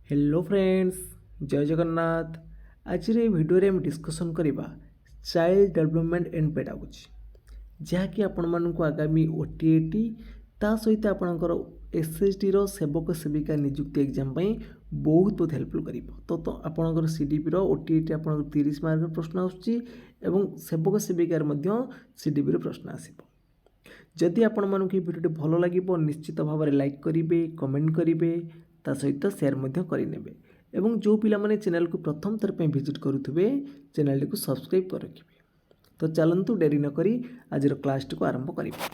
Hello friends, जय जगन्नाथ। आज video में डिस्कसन करवा चाइल्ड डेवलपमेंट एंड पेडागोजी जहाँकि आपण मानक आगामी ओटीएटी ता सहित आपणकर एसएसटी रो सेवक सेविका नियुक्ति एग्जाम बहुत बहुत हेल्पफुल कर आपणकर सीडीपी रो ओटीएटी आप 30 मार्क प्रश्न आसूँ एवं सेवक सेविकार सीडीपी रो प्रश्न आसो। जदि आपण मानक भिडियो भल लगे निश्चित भाव में लाइक करेंगे, कमेंट करेंगे, ता सहित सेयार करेंगे एवं जो पिला माने चैनल को प्रथम थर पे विजिट करुवे चैनल को सब्सक्राइब कर रखिए। तो चलतु डेरी नक आज क्लास को आरंभ करिबा।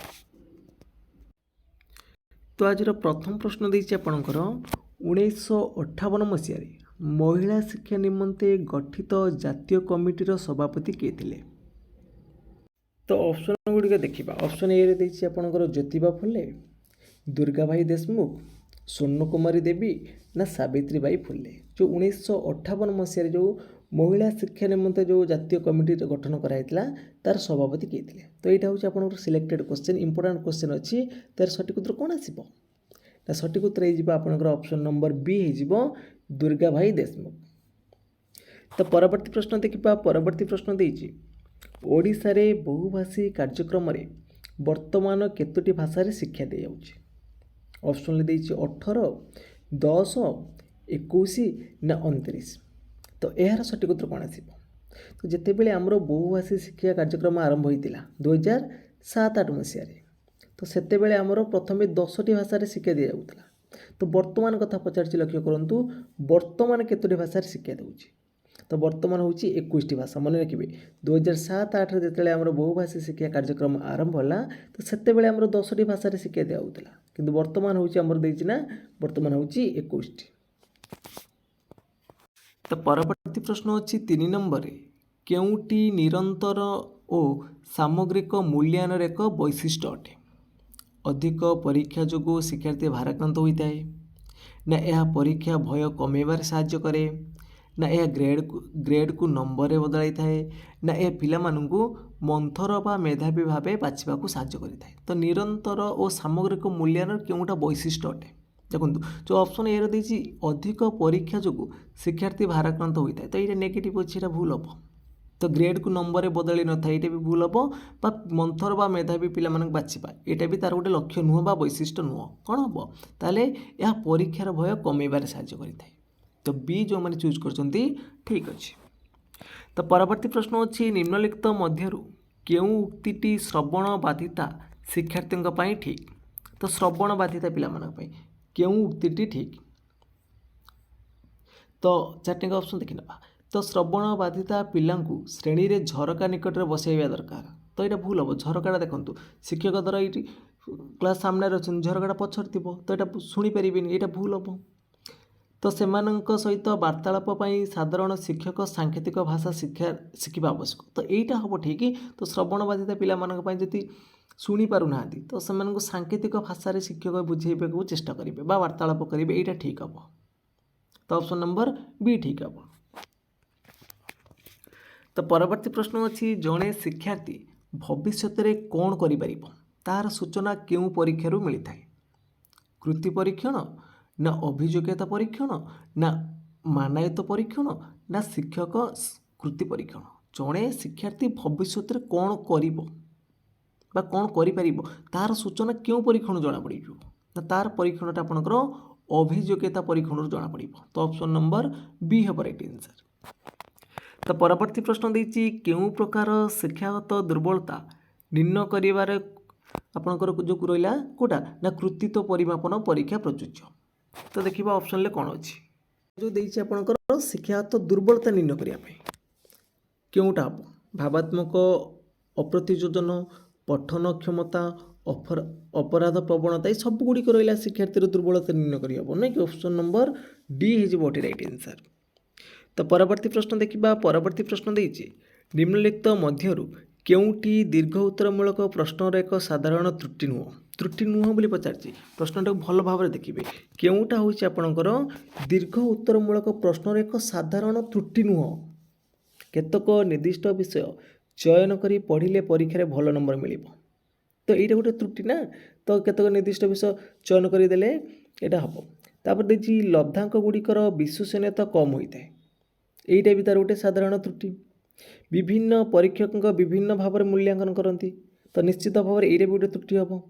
तो आज प्रथम प्रश्न देछि आपणकर 1958 मसीह महिला शिक्षा निमंते गठित जातीय कमिटीर सभापति किए थिले। तो ऑप्शन गुड़िक देखा। ऑप्शन ए रे देछि आपणकर ज्योतिबा फुले, दुर्गा भाई देशमुख, स्वर्ण कुमारी देवी ना सावित्री बाई फुले। जो 1958 मसीह जो महिला शिक्षा निमंते जो जातीय कमिटी गठन कराइला तार सभापति किए थे। तो यहाँ हूँ आप सिलेक्टेड क्वेश्चन, इंपोर्टेंट क्वेश्चन अच्छी। तार सठिक उत्तर कौन आसो? सठिक उत्तर होकर ऑप्शन नंबर बी हो दुर्गा भाई देशमुख। तो परवर्ती प्रश्न देखा। परवर्ती प्रश्न देछि ओडिशा रे बहुभाषी कार्यक्रम रे वर्तमान केतोटी भाषा शिक्षा दी जाउछि? ऑप्शन देछि 18, 10, 21 ना 29। तो यार सठिक उत्तर कौन आसो? तो जिते बड़े आमर बहुभाषी शिक्षा कार्यक्रम आरंभ होता 2007-8 मसीह, तो सेते बेले आमर प्रथम 10टी भाषा शिक्षा दी जाउतला। तो वर्तमान कथा पचार लक्ष्य करूँ, वर्तमान केतोटी भाषा शिक्षा दूची? तो वर्तमान हूँ 21टी भाषा। मन रखिए 2007-8 जिते आम बहुभाषी शिक्षा कार्यक्रम आरंभ होला तो सेते बेले आमर 10टी भाषा शिक्षा दी जाउतला, किंतु वर्तमान हूँ आमर देछि ना वर्तमान हूँ 21टी। तो परवर्ती प्रश्न अच्छी 3 नंबर केउटी निरंतर और सामग्रिक मूल्यांकन एक वैशिष्ट्य अटे? अधिक परीक्षा जोगु शिक्षार्थी भाराक्रांत होता है ना, यह परीक्षा भय कमेबार साहाय्य करे ना, यह ग्रेड को नंबर रे बदलाई थाए ना, यह पिला मानू मंथर बा मेधावी भाव बाछा साहाय्य करें। तो निरंतर और सामग्रिक मूल्यांकन केउटा वैशिष्ट्य अटे? देखो जो ऑप्शन ए रही अधिक परीक्षा जोगु शिक्षार्थी भाराक्रांत होता है, तो ये नेगेटिव अच्छी भूल हम। तो ग्रेड को नंबर बदली न था, ये भी भूल हम। बा मंथर बा मेधावी पिला बाछा यहाँ भी तार गोटे लक्ष्य नुह बा वैशिष्ट्य नुह, कौन हम ताले यह परीक्षार भय कमेबार साहाय्य करें। तो बी जो मैंने चूज कर ठीक अच्छे। तो परवर्ती प्रश्न अच्छी निम्नलिखित मध्यरु केउ उक्तिटी श्रवण बाधिता शिक्षार्थी ठीक? तो श्रवण बाधिता पिला केउ उक्तिटी ठीक? तो 4टी ऑप्शन देखि ना। तो श्रवण बाधिता पिला श्रेणी रे झरका निकट में बसैया दरकार। तो यहाँ भूल हम। झरका देखो शिक्षक द्वारा ये क्लास सामने अच्छे, झरका पछर थी, तो यहाँ शुणी पारे, यहाँ भूल हम। तो सेमानंक सहित वार्तालाप साधारण शिक्षक सांकेतिक भाषा शिखा आवश्यक। तो यहाँ हम ठीक। तो श्रवण बाधिता पिला जदि शुणी पार ना तो से सांकेतिक भाषा शिक्षक बुझेबा को चेष्टा करेंगे बा वार्तालाप करेंगे, यहाँ ठीक हम। तो ऑप्शन नंबर बी ठीक हम। तो परवर्ती प्रश्न अच्छी जड़े शिक्षार्थी भविष्य में कौन कर तार सूचना केउं परीक्षारू मिलता है? कृति परीक्षण ना, अभियोग्यता परीक्षण ना, मानायत परीक्षण ना, शिक्षक कृति परीक्षण? जड़े शिक्षार्थी भविष्य में कौन कर कौन कर तार सूचना क्यों परीक्षण जना पड़ ना, तार परीक्षणटा आपंकर अभियोग्यता परीक्षण जना पड़। तो ऑप्शन नंबर बी हम राइट आंसर। तो परवर्ती प्रश्न देछि केउं प्रकार शिक्षागत दुर्बलता निर्णय करिवार आपंकर जो रहा कोटा ना, कृतित्व परिमापन परीक्षा प्रযোज्य? तो देखिए ऑप्शन ले कौन अच्छी जो देछि आपंकर शिक्षागत दुर्बलता निर्णय करने केउटा हम? भावात्मक अप्रतियोजन, पठन क्षमता, अपराध प्रवणता, ये सब गुड़िक रहा शिक्षार्थी दुर्बलता निर्णय करहब ना कि ऑप्शन नंबर डी हो राइट आंसर। तो परवर्ती प्रश्न देखा। परवर्ती प्रश्न देछि निम्नलिखित मध्यरु केउटी दीर्घ उत्तरमूलक प्रश्नर एक साधारण त्रुटि नुह? त्रुटि नुह बोली पचारछि, प्रश्नटा भल भाव देखिए केउटा होछि आपणकर दीर्घ उत्तरमूलक प्रश्नर एक साधारण त्रुटि नुह? केतक निर्दिष्ट विषय चयन करी पढ़िले परीक्षा भल नंबर मिलिब। तो यहाँ गोटे त्रुटि ना। तो केतक निर्दिष्ट विषय चयन करदेले यहाँ हम। तापर देखिए लब्धांक गुड़िकर विश्वसनीयता कम होता है, यहीटा भी तार गोटे साधारण त्रुटि। विभिन्न परीक्षक विभिन्न भाव में मूल्यांकन करती, तो निश्चित भाव में यहाँ भी गोटे त्रुटि हम।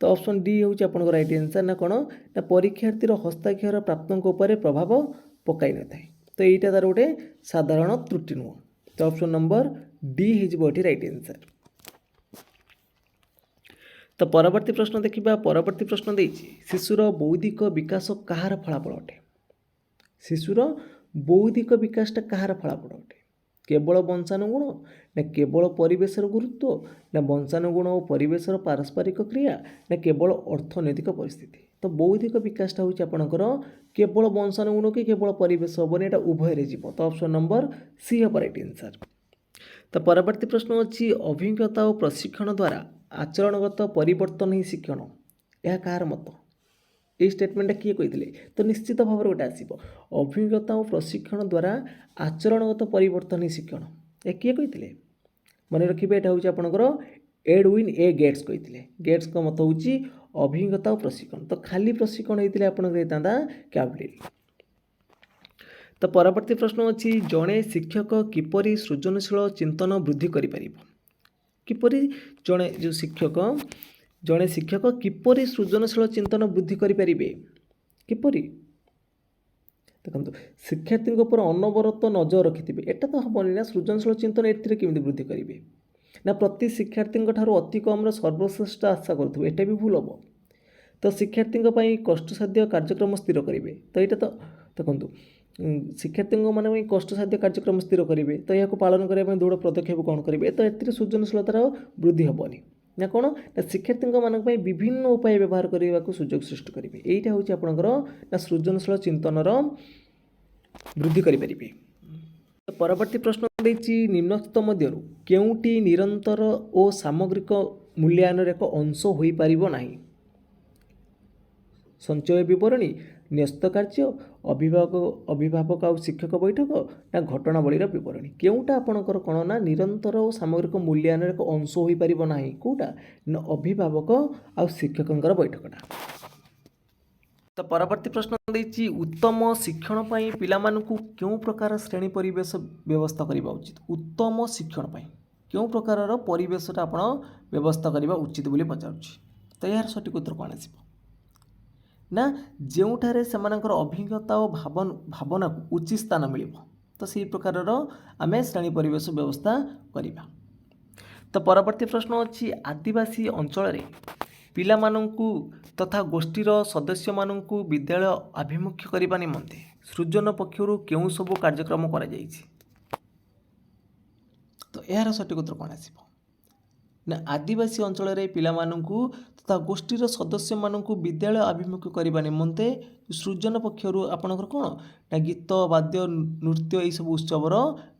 तो ऑप्शन डी हूँ आप राइट आंसर ना कौन ना परीक्षार्थी हस्ताक्षर प्राप्तों उपर प्रभाव पकाई न था, तो यहाँ तार गोटे साधारण त्रुटि नुह। तो ऑप्शन नंबर डी हो राइट आंसर। तो परवर्ती प्रश्न देखिए, परवर्ती प्रश्न देछि शिशुर बौद्धिक विकास कहार फलाफल अटे। शिशुर बौद्धिक विकासटा कहार फलाफल अटे, केवल वंशानुगुण ना केवल परिवेशर गुरुत्व ना वंशानुगुण और परिवेशर पारस्परिक क्रिया ना केवल अर्थनैतिक परिस्थिति। तो बौद्धिक विकासटा हूँ आपंकर केवल वंशानुगुण कि केवल परिवेश हेनी, यहाँ उभय जीव। तो ऑप्शन नंबर सी हम राइट आंसर। तो परवर्ती प्रश्न अच्छी अभिज्ञता और प्रशिक्षण द्वारा आचरणगत परिवर्तन ही शिक्षण, यह कहार मत, ये स्टेटमेंटा किए कही, तो निश्चित भाव में गोटे आसो अभिज्ञता और प्रशिक्षण द्वारा आचरणगत परिवर्तन ही शिक्षण, यह किए कही मन रखिए। यहाँ हूँ आपंकर एडविन ए गेट्स कही, गेट्स का मत हूँ अभिज्ञता और प्रशिक्षण, तो खाली प्रशिक्षण होता आपंता कैवलेरी। तो परवर्ती प्रश्न अच्छी जड़े शिक्षक किपरि सृजनशील चिंतन वृद्धि करिपारिब, किपरि जड़े जो शिक्षक जड़े शिक्षक किपरि सृजनशील चिंतन वृद्धि करिपारिबे, किपरि देखो शिक्षार्थी उपर अनवरत नजर रखिथे, एटा तो हेनी ना सृजनशील चिंतन एथिरे केमिति वृद्धि करिवे ना प्रति शिक्षार्थी ठारू अति कम सर्वश्रेष्ठ आशा करुवे, एटा भी भूल हम। तो शिक्षार्थी कष्टसाध्य कार्यक्रम स्थिर करेंगे, तो यहाँ तो देखो शिक्षार्थी माने कष्टसाध्य कार्यक्रम स्थिर करेंगे, तो यह पालन करने दृढ़ पदक्षेप कौन करेंगे, तो ए सृजनशीलतार वृद्धि हेनी ना कौन ना शिक्षार्थी मानी विभिन्न उपाय व्यवहार करने को सुजोग सृष्टि करेंगे, यहाँ हूँ आपंकर ना सृजनशील चिंतनर वृद्धि करेंगे। परवर्ती प्रश्न देछि निम्नलिखित मध्यरु केउटी निरंतर और सामग्रिक मूल्यांकन एक अंश होई पारिबो नाही, संचय विवरणी, न्यस्त कार्य, अभिभावक और शिक्षक बैठक ना घटनावलीर विवरणी, केउटा आपणकर कौन ना निरंतर और सामग्रिक मूल्यांकन एक अंश होई पारिबो नाही, कोटा ना अभिभावक और शिक्षकंकर बैठकटा। तो परवर्ती प्रश्न देछि उत्तम शिक्षण पई पिलामानकु क्यों प्रकार श्रेणी परिवेश व्यवस्था करबा उचित, उत्तम शिक्षण पई क्यों प्रकार परिवेशटा आपण व्यवस्था करबा उचित बोली पचारुछि। तो यार सठिक उत्तर कोन आसीबो ना जोठारे सेमानकर अभिज्ञता और भावना को उचित स्थान मिलिबो, तो से प्रकार आमे श्रेणी परिवेश व्यवस्था करिबा। तो परवर्ती प्रश्न अच्छी आदिवासी अंचल पिलामानंकु तथा गोष्ठीर सदस्य मानंकु विद्यालय आभिमुख्य करबा निमंते सृजन पक्षरु केउ सबु कार्यक्रम करा जायछि, तो यार सठिक उत्तर कोन आसीबो ना आदिवासी अंचल पिलामानंकु तथा गोष्ठीर सदस्य मानंकु विद्यालय आभिमुख्य करबा निमंते सृजन पक्षरु आपनकर कोन ना गीत वाद्य नृत्य यह सब उत्सवर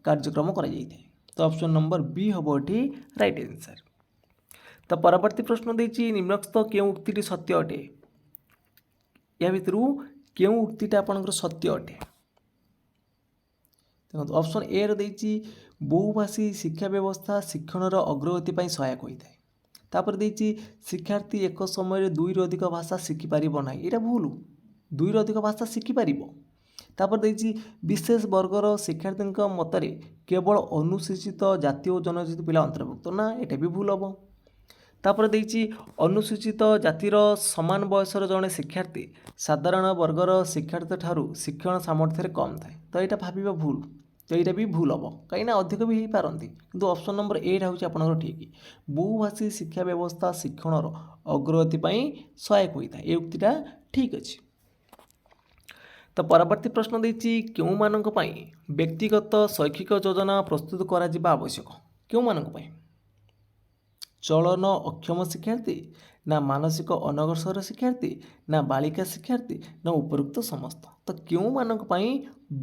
कार्यक्रम करा जायते, तो ऑप्शन नंबर बी हबो एठी राइट आंसर। तो परवर्ती प्रश्न देछि निम्नलिखित केउ उक्तिटी सत्य अटे, या भितरु केउ उक्तिटा आपनकर सत्य अटे, देखो ऑप्शन ए रे देछि बहुभाषी शिक्षा व्यवस्था शिक्षणर अग्रगति पई सहायक होइଥାଏ, तापर देछि शिक्षार्थी एक समय दुई रु अधिक भाषा शिखि पारिबो नाही, एटा भूल, दुई रु अधिक भाषा शिखि पारिबो। तापर देछि विशेष वर्गर शिक्षार्थी मतरे केवल अनुसूचित जाति और जनजाति पिला अंतर्भुक्त ना, एटा भी भूल हम। तापर देछि अनुसूचित जातिर समान बयसर जड़े शिक्षार्थी साधारण वर्गर शिक्षार्थी ठारू शिक्षण सामर्थ्य कम थाए, तो यहाँ भाविबा भूल, तो यहाँ भी भूल हम कहीं अधिक भी हो पारती, किंतु ऑप्शन नंबर ए हूँ आपंकर ठीक, बहुभाषी शिक्षा व्यवस्था शिक्षणर अग्रगति सहायक होता है, ये उक्तिटा ठीक अच्छे। तो परवर्ती प्रश्न देछि क्यों मानक पई व्यक्तिगत शैक्षिक योजना प्रस्तुत करा जिबा आवश्यक, क्यों मानक पई चलन अक्षम शिक्षार्थी ना मानसिक अनग्रसर शिक्षार्थी ना बालिका शिक्षार्थी ना उपरोक्त समस्त, तो क्यों मानक पई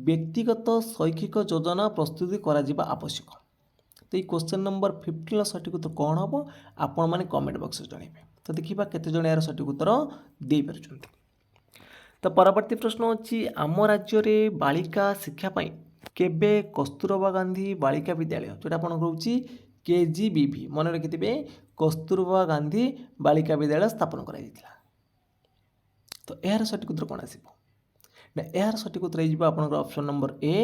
व्यक्तिगत शैक्षिक योजना प्रस्तुति करा जिबा आवश्यक। तो ये क्वेश्चन नंबर 15 सठिक उत्तर कौन हम आपण मैंने कमेंट बॉक्स जनइबे, तो देखिबा केते जण यार सठिक उत्तर दे पारुछंती। तो परवर्ती प्रश्न अच्छी आम राज्य में बालिका शिक्षा पाई केबे कस्तूरबा गांधी बालिका विद्यालय जोटा आपन कहूची KGBV मन रखिथे कस्तूरबा गांधी बालिका विद्यालय स्थापन करा जायतिला, तो यार सठिक उत्तर कौन आसीबो ना यार सठिक उत्तर हो आपनकर ऑप्शन नंबर ए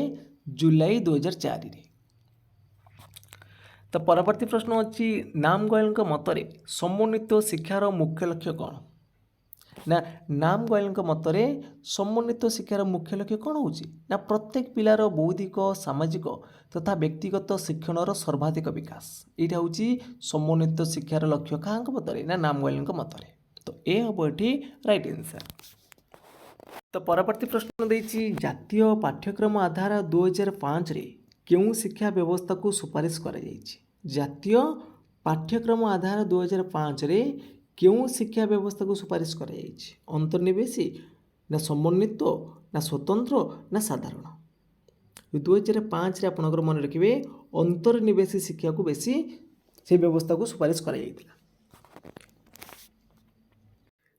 जुलाई 2004 रे। तो परवर्ती प्रश्न अच्छी नाम गोयल मतरे समन्वित शिक्षार मुख्य लक्ष्य कौन ना नाम गोयल मतरे समन्वित शिक्षार मुख्य लक्ष्य कौन हो ना प्रत्येक पिलार बौद्धिक सामाजिक तथा व्यक्तिगत शिक्षणर सर्वाधिक विकास यहाँ हूँ समन्वित शिक्षार लक्ष्य क्या मतरे ना नाम गोयल मतरे। तो ए हम ये राइट आंसर। तो परवर्ती प्रश्न देती जातीय पाठ्यक्रम आधार 2005 रे क्यों शिक्षा व्यवस्था को सुपारिश करा जायछि। जातीय पाठ्यक्रम आधार 2005 रे क्यों शिक्षा व्यवस्था को सुपारिश करा जायछि। अंतर्निवेशी ना समन्वित ना स्वतंत्र ना साधारण। 2005 रे आपनकर मन रखिए अंतर्निवेशी शिक्षा को बेसी से व्यवस्था को सुपारिश करा जायतिला।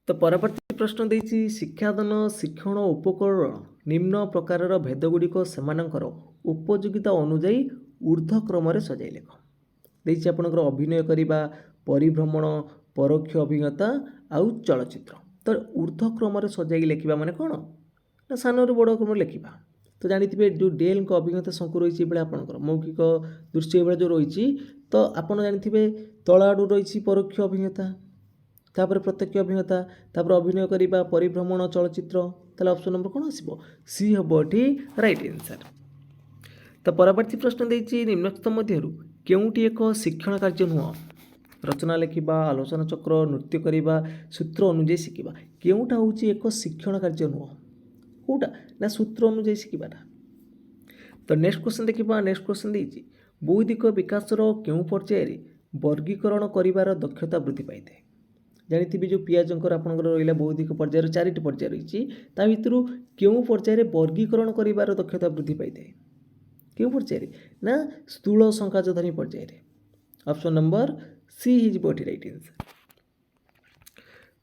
तो परवर्ती प्रश्न देती शिक्षादान शिक्षण उपकरण निम्न प्रकार भेदगुड़िक सेमानकर उपयोगिता अनुजाई ऊर्ध्वक्रम सजाई लेख देती आपनकर अभिनय करने परिभ्रमण परोक्ष अभिज्ञता आउ चलचित्र। तो ऊर्ध्वक्रम सजाई लिखा माने कौन ना सान रु बड़ क्रम लिखा। तो जानते जो डेल को अभिज्ञता शंकु रही है आपंकर मौखिक दृश्य ये जो रही तो आपड़ जानते तल आड़ रही परोक्ष अभिज्ञता तापर प्रत्यक्ष अभिज्ञता तापर अभिनय करने परिभ्रमण चलचित्र। ताहले ऑप्शन नंबर कौन आसो सी हम ये राइट आंसर। तो परवर्ती प्रश्न देती निम्नलिखित मध्यरु केउटी एक शिक्षण कार्य नुह रचना लिखा आलोचना चक्र नृत्य करने सूत्र अनुजाई शिखा केउटा हूँ एक शिक्षण कार्य नुह कौटा ना सूत्र अनुजाई शिखाटा। तो नेक्स्ट क्वेश्चन देखा नेक्स्ट क्वेश्चन देती बौद्धिक विकासर क्यों पर्यायर वर्गीकरण कर दक्षता वृद्धि पाई है। जानते जो पियाजंकर आपंकर रहा बौद्धिक पर्यायर 4टी पर्याय रही भितर क्यों पर्यायर वर्गीकरण कर दक्षता वृद्धि पाई है क्यों पर्यायर ना स्थूल संकाचधरी पर्यायर। ऑप्शन नंबर सी हो राइट आंसर।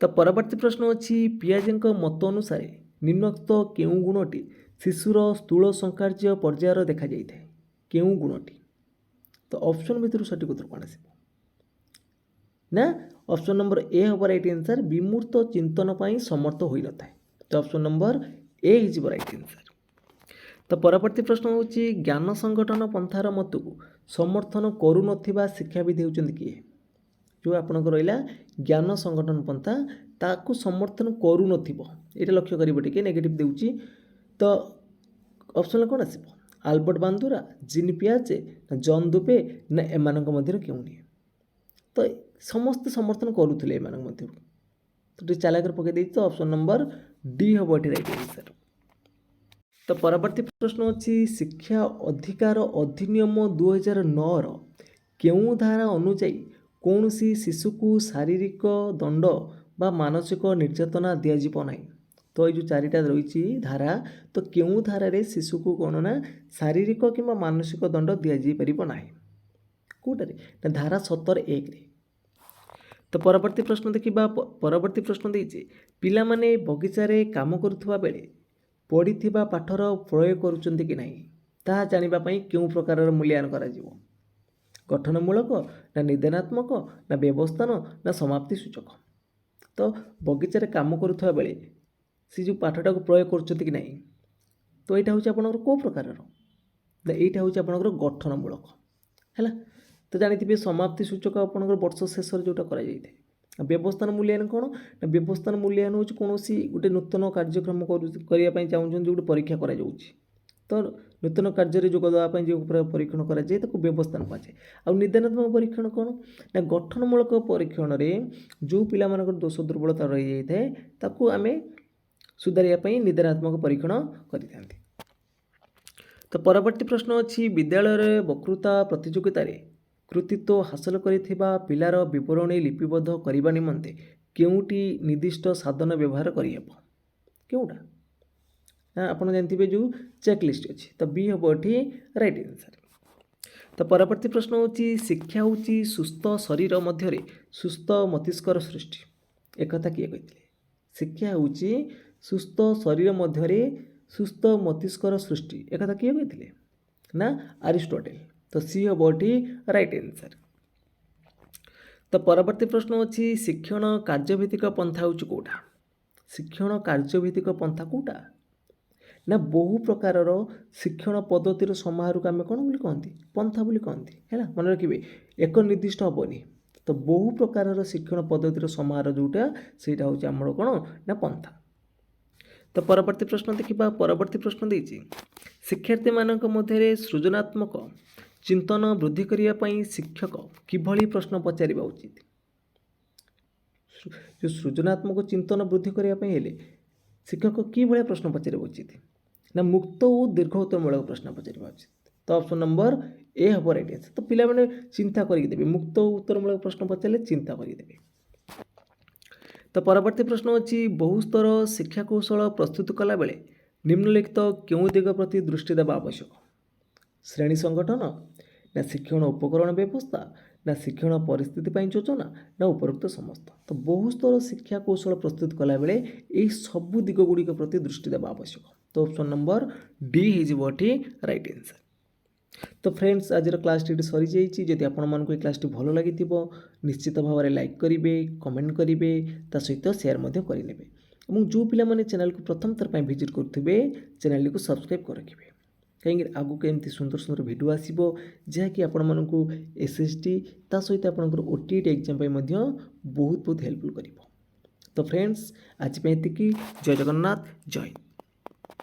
तो परवर्ती प्रश्न अच्छी पियाजेंक मत अनुसार निम्नलिखित केउं गुणटी शिशुर स्थूल संकार्य पर्यायर देखा जाए केउं गुणटी। तो ऑप्शन भितर सठिक उत्तर कौन आस ना ऑप्शन नंबर ए हम राइट आंसर विमूर्त चिंतन पाई समर्थ हो न था। तो ऑप्शन नंबर ए हो राइट आंसर। तो परवर्ती प्रश्न हूँ ज्ञान संगठन पंथार मत को समर्थन करू नथिबा शिक्षाविद होउचंदी किए जो आपनकर रहिला ज्ञान संगठन पंथा ताकू समर्थन करू नथिबो एटा लक्ष्य करिवो टिके नेगेटिव देउची। तो ऑप्शन कौन आसिबो आल्बर्ट बांदुरा जीन पियाजे ना जॉन दुपे ना एमानक मध्यरु केउ नहीं। तो समस्त समर्थन करुले एमानक मध्यरु तो टे चालाकर पके देई। तो ऑप्शन नंबर डी हम एटी राइट आंसर। तो परवर्ती प्रश्न अच्छी शिक्षा अधिकार अधिनियम 2009 केउं धारा अनुजाई कौन सी शिशु को शारीरिक दंड बा मानसिक निर्यातना दिज्व ना। तो ये 4टा रही धारा तो केउं धारा रे शिशु को कौन ना शारीरिक कि मानसिक दंड दिज्पर ना कौटारे ना धारा 17(1) रे। तो परवर्ती प्रश्न देखा परवर्ती प्रश्न देचे पिला माने बगीचारे काम करुवा बेले पढ़िथिबा पाठर प्रयोग करुचंती कि नहीं ताहा जानिबा पई केउं प्रकार मूल्यांकन करा जिवो गठनमूलक ना निदानात्मक ना व्यवस्थान ना समाप्ति सूचक। तो बगीचारे काम करुवा बेले सी जो पाठटा को प्रयोग करुचंती कि नहीं तो यहाँ हूँ आपनकर को प्रकार ना यहाँ हूँ आपनकर गठनमूलक है। तो जानते समाप्ति सूचक आपनकर वर्ष शेष जोटा कर व्यवस्थान मूल्यांकन कौन ना व्यवस्थान मूल्यांकन हूँ कौन गोटे नूतन कार्यक्रम करने चाहूँ जो परीक्षा करा तो नूतन कार्य जोग देवाई जो परीक्षण कराए तो व्यवस्थान कहुए। आ निदानात्मक परीक्षण कौन ना गठनमूलक परीक्षण में जो पिला दोष दुर्बलता रही जाए ताकू आम सुधारिया निदानात्मक परीक्षण कर। तो परवर्ती प्रश्न अच्छी विद्यालय वक्तृता प्रतियोगितार कृतित्व हासिल करिथिबा पिलार विवरणी लिपिबद्ध करने निमंते केउटी निर्दिष्ट साधन व्यवहार करिहेबो केउटा ना आपण जानथिबे जो चेकलिस्ट अच्छी। तो बी हम ये राइट आंसर। तो परवर्ती प्रश्न होची शिक्षा होची सुस्थ शरीर मध्य सुस्थ मस्तिष्कर सृष्टि एक कथा किए कहते शिक्षा होची सुस्थ शरीर मध्य सुस्थ मस्तिष्कर सृष्टि एक कथा किए कहते ना अरिस्टोटेल। तो सी हम ये राइट आंसर। तो परवर्ती प्रश्न अच्छी शिक्षण कार्यभित्तिक पंथा हूँ कौटा शिक्षण कार्यभित्तिक पंथा कौटा ନା ବହୁ ପ୍ରକାରର ଶିକ୍ଷଣ ପଦ୍ଧତିର ସମାହାରକୁ ଆମେ କ'ଣ ବୋଲି କହନ୍ତି? ପନ୍ଥା ବୋଲି କହନ୍ତି। ହେଲା, ମନେ ରଖିବେ, ଏକ ନିର୍ଦ୍ଦିଷ୍ଟ ହେବନି। ତ ବହୁ ପ୍ରକାରର ଶିକ୍ଷଣ ପଦ୍ଧତିର ସମାହାର ଯେଉଁଟା, ସେଇଟା ହେଉଛି ଆମର କ'ଣ ନା ପନ୍ଥା। ତ ପରବର୍ତ୍ତୀ ପ୍ରଶ୍ନ ଦେଖିବା। ପରବର୍ତ୍ତୀ ପ୍ରଶ୍ନ ଦେଇଛି, ଶିକ୍ଷାର୍ଥୀମାନଙ୍କ ମଧ୍ୟରେ ସୃଜନାତ୍ମକ ଚିନ୍ତନ ବୃଦ୍ଧି କରିବା ପାଇଁ ଶିକ୍ଷକ କିଭଳି ପ୍ରଶ୍ନ ପଚାରିବା ଉଚିତ? ଯେଉଁ ସୃଜନାତ୍ମକ ଚିନ୍ତନ ବୃଦ୍ଧି କରିବା ପାଇଁ ହେଲେ ଶିକ୍ଷକ କିଭଳିଆ ପ୍ରଶ୍ନ ପଚାରିବା ଉଚିତ? ନା ମୁକ୍ତ ଓ ଦୀର୍ଘ ଉତ୍ତରମୂଳକ ପ୍ରଶ୍ନ ପଚାରିବା ଉଚିତ। ତ ଅପସନ୍ ନମ୍ବର ଏ ହେବ ରାଇଟ୍ ଆନ୍ସର୍। ତ ପିଲାମାନେ ଚିନ୍ତା କରିକି ଦେବେ, ମୁକ୍ତ ଓ ଉତ୍ତରମୂଳକ ପ୍ରଶ୍ନ ପଚାରିଲେ ଚିନ୍ତା କରିକି ଦେବେ। ତ ପରବର୍ତ୍ତୀ ପ୍ରଶ୍ନ ଅଛି, ବହୁସ୍ତର ଶିକ୍ଷା କୌଶଳ ପ୍ରସ୍ତୁତ କଲାବେଳେ ନିମ୍ନଲିଖିତ କେଉଁ ଦିଗ ପ୍ରତି ଦୃଷ୍ଟି ଦେବା ଆବଶ୍ୟକ? ଶ୍ରେଣୀ ସଂଗଠନ, ନା ଶିକ୍ଷଣ ଉପକରଣ ବ୍ୟବସ୍ଥା, ନା ଶିକ୍ଷଣ ପରିସ୍ଥିତି ପାଇଁ ଯୋଜନା, ନା ଉପରୋକ୍ତ ସମସ୍ତ? ତ ବହୁସ୍ତର ଶିକ୍ଷା କୌଶଳ ପ୍ରସ୍ତୁତ କଲାବେଳେ ଏହି ସବୁ ଦିଗ ଗୁଡ଼ିକ ପ୍ରତି ଦୃଷ୍ଟି ଦେବା ଆବଶ୍ୟକ। ତ ଅପସନ୍ ନମ୍ବର ଡି ହେଇଯିବ ଏଠି ରାଇଟ୍ ଆନ୍ସର୍। ତ ଫ୍ରେଣ୍ଡସ୍, ଆଜିର କ୍ଲାସ୍ଟି ଏଠି ସରିଯାଇଛି। ଯଦି ଆପଣମାନଙ୍କୁ ଏ କ୍ଲାସ୍ଟି ଭଲ ଲାଗିଥିବ ନିଶ୍ଚିତ ଭାବରେ ଲାଇକ୍ କରିବେ, କମେଣ୍ଟ କରିବେ, ତା ସହିତ ସେୟାର ମଧ୍ୟ କରିନେବେ। ଏବଂ ଯେଉଁ ପିଲାମାନେ ଚ୍ୟାନେଲକୁ ପ୍ରଥମ ଥର ପାଇଁ ଭିଜିଟ୍ କରୁଥିବେ ଚ୍ୟାନେଲଟିକୁ ସବସ୍କ୍ରାଇବ୍ କରି ରଖିବେ। କାହିଁକି ଆଗକୁ ଏମିତି ସୁନ୍ଦର ସୁନ୍ଦର ଭିଡ଼ିଓ ଆସିବ ଯାହାକି ଆପଣମାନଙ୍କୁ SST ତା ସହିତ ଆପଣଙ୍କର OTET ଏକ୍ଜାମ୍ ପାଇଁ ମଧ୍ୟ ବହୁତ ହେଲ୍ପଫୁଲ୍ କରିବ। ତ ଫ୍ରେଣ୍ଡସ୍, ଆଜି ପାଇଁ ଏତିକି। ଜୟ ଜଗନ୍ନାଥ, ଜୟ ହିନ୍ଦ।